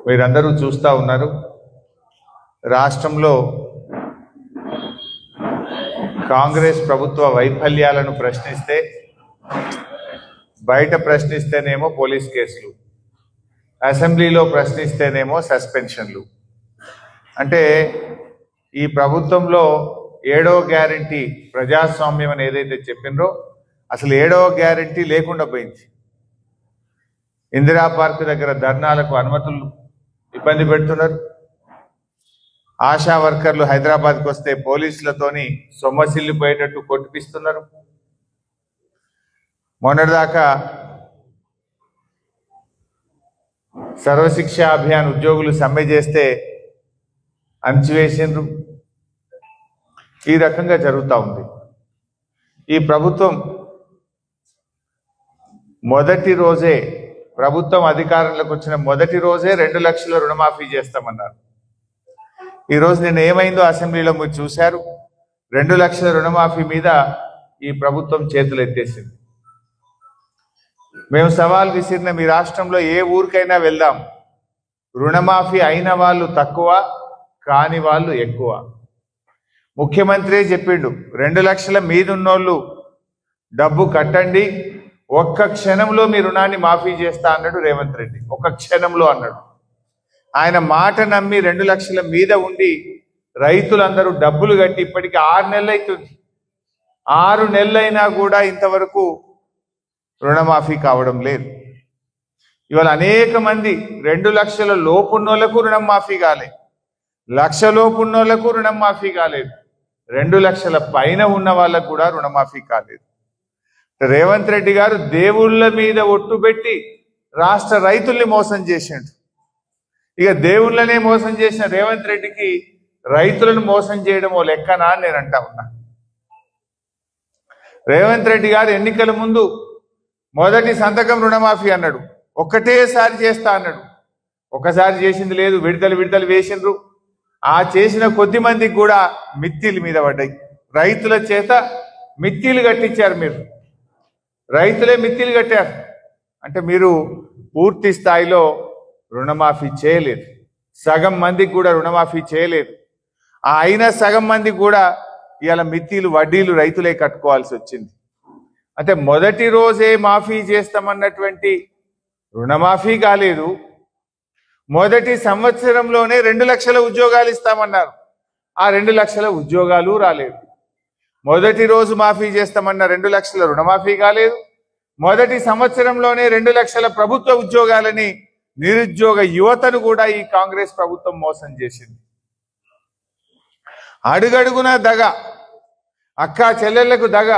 మీరందరూ చూస్తూ ఉన్నారు. రాష్ట్రంలో కాంగ్రెస్ ప్రభుత్వ వైఫల్యాలను ప్రశ్నిస్తే, బయట ప్రశ్నిస్తేనేమో పోలీస్ కేసులు, అసెంబ్లీలో ప్రశ్నిస్తేనేమో సస్పెన్షన్లు. అంటే ఈ ప్రభుత్వంలో 7వ గ్యారంటీ ప్రజాస్వామ్యం అని ఏదైతే చెప్పినరో అసలు 7వ గ్యారంటీ లేకుండా పోయింది. ఇందిరా పార్క్ దగ్గర ధర్నాలకు అనుమతులు ఇబ్బంది పెడుతున్నారు. ఆశా వర్కర్లు హైదరాబాద్కి వస్తే పోలీసులతోని సొమ్మసిల్లిపోయేటట్టు కొట్టిపిస్తున్నారు. మొన్నటిదాకా సర్వశిక్ష అభియాన్ ఉద్యోగులు సమ్మె చేస్తే అణచివేసిండ్రు. ఈ రకంగా జరుగుతూ ఉంది. ఈ ప్రభుత్వం మొదటి రోజే, ప్రభుత్వం అధికారంలోకి వచ్చిన మొదటి రోజే 2 లక్షల రుణమాఫీ చేస్తామన్నారు. ఈరోజు నిన్న ఏమైందో అసెంబ్లీలో మీరు చూశారు. 2 లక్షల రుణమాఫీ మీద ఈ ప్రభుత్వం చేతులు ఎత్తేసింది. మేము సవాల్ విసిరిన మీ రాష్ట్రంలో ఏ ఊరికైనా వెళ్దాం, రుణమాఫీ అయిన వాళ్ళు తక్కువ, కాని వాళ్ళు ఎక్కువ. ముఖ్యమంత్రి చెప్పిండు 2 లక్షల మీదున్నోళ్ళు డబ్బు కట్టండి, ఒక్క క్షణంలో మీ రుణాన్ని మాఫీ చేస్తా అన్నాడు రేవంత్ రెడ్డి. ఒక్క క్షణంలో అన్నాడు. ఆయన మాట నమ్మి 2 లక్షల మీద ఉండి రైతులందరూ డబ్బులు కట్టి ఇప్పటికీ 6 నెలలు అవుతుంది. 6 నెలలైనా కూడా ఇంతవరకు రుణమాఫీ కావడం లేదు. ఇవాళ అనేక మంది 2 లక్షల లోపున్నోళ్లకు రుణం మాఫీ కాలేదు, 1 లక్ష లోపున్నోళ్లకు రుణం మాఫీ కాలేదు, 2 లక్షల పైన ఉన్న వాళ్ళకు కూడా రుణమాఫీ కాలేదు. రేవంత్ రెడ్డి గారు దేవుళ్ళ మీద ఒట్టు పెట్టి రాష్ట్ర రైతుల్ని మోసం చేసిండు. ఇక దేవుళ్ళనే మోసం చేసిన రేవంత్ రెడ్డికి రైతులను మోసం చేయడం ఓ లెక్కనా అని నేను అంటా ఉన్నా. రేవంత్ రెడ్డి గారు ఎన్నికల ముందు మొదటి సంతకం రుణమాఫీ అన్నాడు, ఒక్కటేసారి చేస్తా అన్నాడు. ఒకసారి చేసింది లేదు, విడతలు వేసిండ్రు. ఆ చేసిన కొద్ది మందికి కూడా మిత్తిలు మీద పడ్డాయి. రైతుల చేత మిత్తిలు కట్టించారు. మీరు రైతులే మిత్తిలు కట్టారు. అంటే మీరు పూర్తి స్థాయిలో రుణమాఫీ చేయలేదు. సగం మందికి కూడా రుణమాఫీ చేయలేదు. ఆ అయిన సగం మందికి కూడా ఇవాళ మిత్తిలు వడ్డీలు రైతులే కట్టుకోవాల్సి వచ్చింది. అంటే మొదటి రోజే మాఫీ చేస్తామన్నటువంటి రుణమాఫీ కాలేదు. మొదటి సంవత్సరంలోనే 2 లక్షల ఉద్యోగాలు ఇస్తామన్నారు. ఆ 2 లక్షల ఉద్యోగాలు రాలేదు. మొదటి రోజు మాఫీ చేస్తామన్న 2 లక్షల రుణమాఫీ కాలేదు. మొదటి సంవత్సరంలోనే 2 లక్షల ప్రభుత్వ ఉద్యోగాలని నిరుద్యోగ యువతను కూడా ఈ కాంగ్రెస్ ప్రభుత్వం మోసం చేసింది. అడుగడుగున దగ, అక్కా చెల్లెళ్లకు దగ,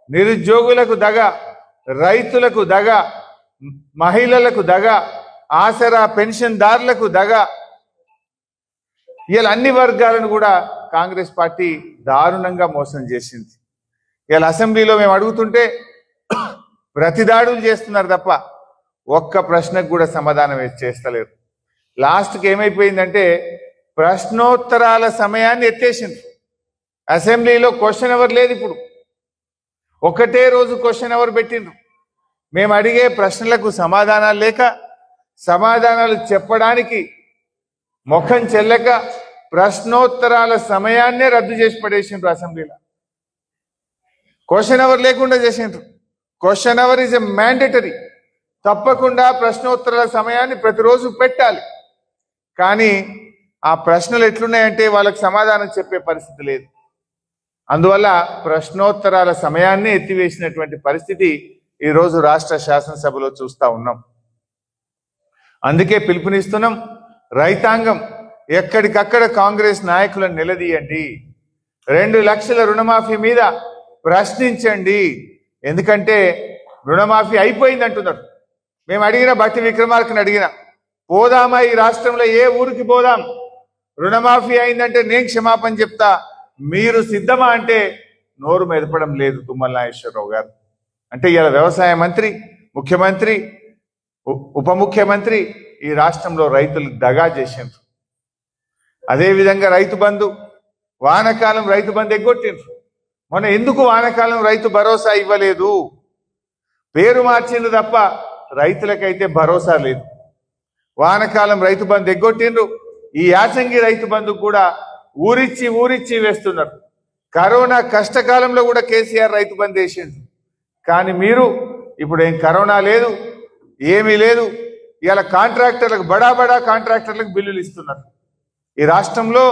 నిరుద్యోగులకు దగ, రైతులకు దగ, మహిళలకు దగ, ఆసరా పెన్షన్దారులకు దగ. ఇలా అన్ని వర్గాలను కూడా కాంగ్రెస్ పార్టీ దారుణంగా మోసం చేసింది. ఇలా అసెంబ్లీలో మేము అడుగుతుంటే ప్రతిదాడులు చేస్తున్నారు తప్ప ఒక్క ప్రశ్నకు కూడా సమాధానం చేస్తలేరు. లాస్ట్కి ఏమైపోయిందంటే ప్రశ్నోత్తరాల సమయాన్ని ఎత్తేసింది. అసెంబ్లీలో క్వశ్చన్ అవర్ లేదు. ఇప్పుడు ఒకటే రోజు క్వశ్చన్ అవర్ పెట్టిండ్రు. మేము అడిగే ప్రశ్నలకు సమాధానాలు లేక, సమాధానాలు చెప్పడానికి ముఖం చెల్లక ప్రశ్నోత్తరాల సమయాన్నే రద్దు చేసి పడేసిండ్రు. అసెంబ్లీలో క్వశ్చన్ అవర్ లేకుండా చేసిండ్రు. Question hour is a mandatory. తప్పకుండా ప్రశ్నోత్తరాల సమయాన్ని ప్రతిరోజు పెట్టాలి. కానీ ఆ ప్రశ్నలు ఎట్లున్నాయంటే వాళ్ళకి సమాధానం చెప్పే పరిస్థితి లేదు. అందువల్ల ప్రశ్నోత్తరాల సమయాన్ని ఎత్తివేసినటువంటి పరిస్థితి ఈరోజు రాష్ట్ర శాసనసభలో చూస్తూ ఉన్నాం. అందుకే పిలుపునిస్తున్నాం, రైతాంగం ఎక్కడికక్కడ కాంగ్రెస్ నాయకులను నిలదీయండి, 2 లక్షల రుణమాఫీ మీద ప్రశ్నించండి. ఎందుకంటే రుణమాఫీ అయిపోయింది అంటున్నారు. మేము అడిగిన బట్టి విక్రమార్కని అడిగిన, పోదామా ఈ రాష్ట్రంలో ఏ ఊరికి పోదాం, రుణమాఫీ అయిందంటే నేను క్షమాపణ చెప్తా, మీరు సిద్ధమా అంటే నోరు మెదపడం లేదు తుమ్మల నాగేశ్వరరావు గారు. అంటే ఇలా వ్యవసాయ మంత్రి, ముఖ్యమంత్రి, ఉప ముఖ్యమంత్రి ఈ రాష్ట్రంలో రైతులు దగా చేసిండ్రు. అదేవిధంగా రైతు బంధు, వానకాలం రైతు బంధు ఎగ్గొట్టిండ్రు. మొన్న ఎందుకు వానకాలం రైతు భరోసా ఇవ్వలేదు? పేరు మార్చింది తప్ప రైతులకైతే భరోసా లేదు. వానకాలం రైతు బంధు ఎగ్గొట్టిండ్రు. ఈ యాసంగి రైతు బంధు కూడా ఊరిచ్చి వేస్తున్నారు. కరోనా కష్టకాలంలో కూడా కేసీఆర్ రైతు బంధు వేసిండు. కానీ మీరు ఇప్పుడు ఏం కరోనా లేదు, ఏమీ లేదు. ఇలా కాంట్రాక్టర్లకు బడా కాంట్రాక్టర్లకు బిల్లులు ఇస్తున్నారు. ఈ రాష్ట్రంలో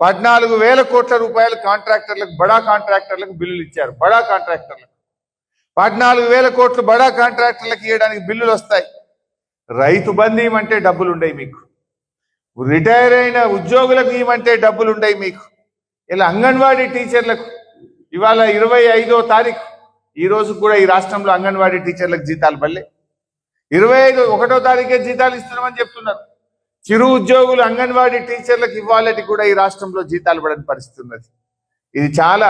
14,000 కోట్ల రూపాయలు కాంట్రాక్టర్లకు బడా కాంట్రాక్టర్లకు బిల్లులు ఇచ్చారు. బడా కాంట్రాక్టర్లకు 14,000 కోట్లు బడా కాంట్రాక్టర్లకు ఇవ్వడానికి బిల్లులు వస్తాయి. రైతు బంధు ఇవ్వమంటే డబ్బులు ఉండయి మీకు. రిటైర్ అయిన ఉద్యోగులకు ఇవ్వమంటే డబ్బులు ఉండయి మీకు. ఇలా అంగన్వాడీ టీచర్లకు ఇవాళ 25వ తారీఖు, ఈ రోజు కూడా ఈ రాష్ట్రంలో అంగన్వాడీ టీచర్లకు జీతాలు పడలే. 1వ తారీఖే జీతాలు ఇస్తున్నామని చెప్తున్నారు. చిరు ఉద్యోగులు అంగన్వాడీ టీచర్లకు ఇవ్వాలని కూడా ఈ రాష్ట్రంలో జీతాలు పడని పరిస్థితి ఉన్నది. ఇది చాలా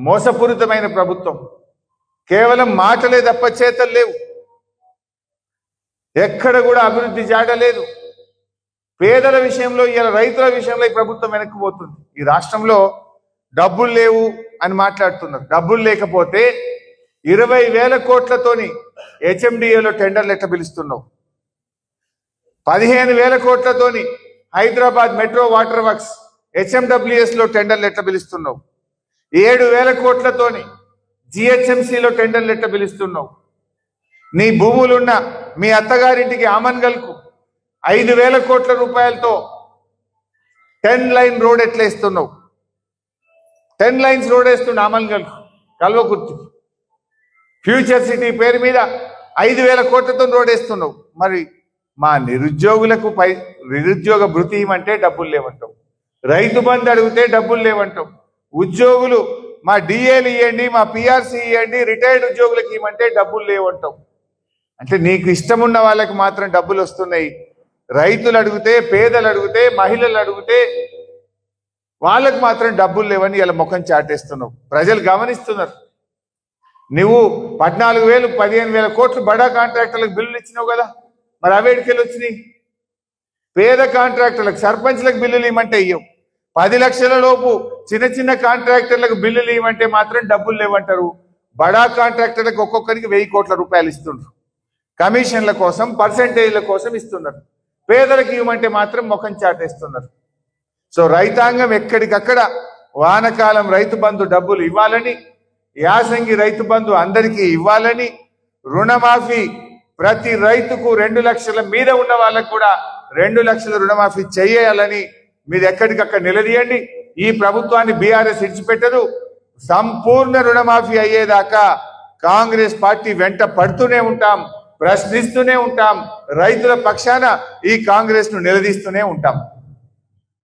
మోసపూరితమైన ప్రభుత్వం. కేవలం మాటలే తప్ప చేతలు లేవు. ఎక్కడ కూడా అభివృద్ధి జాడలేదు. పేదల విషయంలో, ఇలా రైతుల విషయంలో ఈ ప్రభుత్వం వెనక్కిపోతుంది. ఈ రాష్ట్రంలో డబ్బులు లేవు అని మాట్లాడుతున్నారు. డబ్బులు లేకపోతే 20,000 కోట్లతోని HMDAలో టెండర్లు ఎట్లా పిలుస్తున్నావు? 15,000 కోట్లతోని హైదరాబాద్ మెట్రో వాటర్ వర్క్స్ HMWSలో టెండర్లు ఎట్లా పిలుస్తున్నావు? 7,000 కోట్లతోని GHMCలో టెండర్లు ఎట్లా పిలుస్తున్నావు? నీ భూములున్న మీ అత్తగారింటికి ఆమన్గల్కు 5,000 కోట్ల రూపాయలతో 10 లైన్ రోడ్ ఎట్లా ఇస్తున్నావు? 10 లైన్స్ రోడ్ వేస్తుండే ఆమన్గల్కు, కల్వకుర్తికి. ఫ్యూచర్ సిటీ పేరు మీద 5,000 కోట్లతో రోడ్ వేస్తున్నావు. మరి మా నిరుద్యోగులకు నిరుద్యోగ భృతి ఇవ్వమంటే డబ్బులు లేవంటావు. రైతు బంధు అడిగితే డబ్బులు లేవంటావు. ఉద్యోగులు మా డిఏలు ఇవ్వండి, మా PRC ఇవ్వండి, రిటైర్డ్ ఉద్యోగులకు ఇవ్వమంటే డబ్బులు లేవంటావు. అంటే నీకు ఇష్టమున్న వాళ్ళకి మాత్రం డబ్బులు వస్తున్నాయి. రైతులు అడిగితే, పేదలు అడిగితే, మహిళలు అడిగితే వాళ్ళకు మాత్రం డబ్బులు లేవని ఇలా ముఖం చాటేస్తున్నావు. ప్రజలు గమనిస్తున్నారు. నువ్వు 14,000 15,000 కోట్లు బడా కాంట్రాక్టర్లకు బిల్లులు ఇచ్చినావు కదా, మరి అవేడికెళ్ళి వచ్చినాయి? పేద కాంట్రాక్టర్లకు, సర్పంచ్లకు బిల్లులు ఇవ్వమంటే ఇవ్వవు. 10 లక్షల లోపు చిన్న కాంట్రాక్టర్లకు బిల్లులు ఇవ్వమంటే మాత్రం డబ్బులు లేవంటారు. బడా కాంట్రాక్టర్లకు ఒక్కొక్కరికి 1,000 కోట్ల రూపాయలు ఇస్తుండ్రు. కమిషన్ల కోసం, పర్సెంటేజ్ల కోసం ఇస్తున్నారు. పేదలకు ఇవ్వమంటే మాత్రం ముఖం చాటేస్తున్నారు. సో రైతాంగం ఎక్కడికక్కడ వానకాలం రైతు బంధు డబ్బులు ఇవ్వాలని, యాసంగి రైతు బంధు అందరికీ ఇవ్వాలని, రుణమాఫీ ప్రతి రైతుకు 2 లక్షల మీద ఉన్న వాళ్ళకు కూడా 2 లక్షల రుణమాఫీ చేయాలని మీరు ఎక్కడికక్కడ నిలదీయండి. ఈ ప్రభుత్వాన్ని బీఆర్ఎస్ ఇడిచిపెట్టదు. సంపూర్ణ రుణమాఫీ అయ్యేదాకా కాంగ్రెస్ పార్టీ వెంట పడుతూనే ఉంటాం, ప్రశ్నిస్తూనే ఉంటాం. రైతుల పక్షాన ఈ కాంగ్రెస్ ను నిలదీస్తూనే ఉంటాం.